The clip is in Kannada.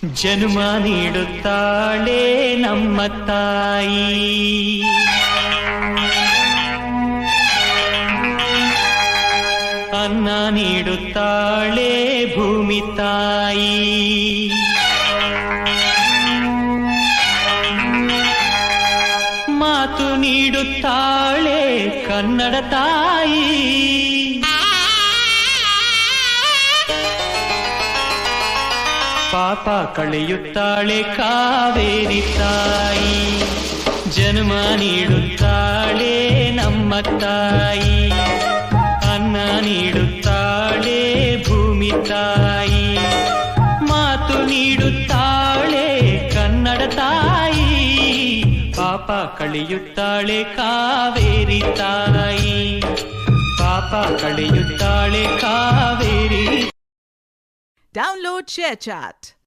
ಜನ್ಮ ನೀಡುತ್ತಾಳೆ ನಮ್ಮ ತಾಯಿ, ಅನ್ನ ನೀಡುತ್ತಾಳೆ ಭೂಮಿ ತಾಯಿ, ಮಾತು ನೀಡುತ್ತಾಳೆ ಕನ್ನಡ ತಾಯಿ, ಪಾಪ ಕಳೆಯುತ್ತಾಳೆ ಕಾವೇರಿ ತಾಯಿ, ಜನ್ಮ ನೀಡುತ್ತಾಳೆ ನಮ್ಮ ತಾಯಿ, ಅನ್ನ ನೀಡುತ್ತಾಳೆ ಭೂಮಿ ತಾಯಿ, ಮಾತು ನೀಡುತ್ತಾಳೆ ಕನ್ನಡ ತಾಯಿ, ಪಾಪ ಕಳೆಯುತ್ತಾಳೆ ಕಾವೇರಿ ತಾಯಿ, ಪಾಪ ಕಳೆಯುತ್ತಾಳೆ ಕಾವೇರಿ. Download ShareChat.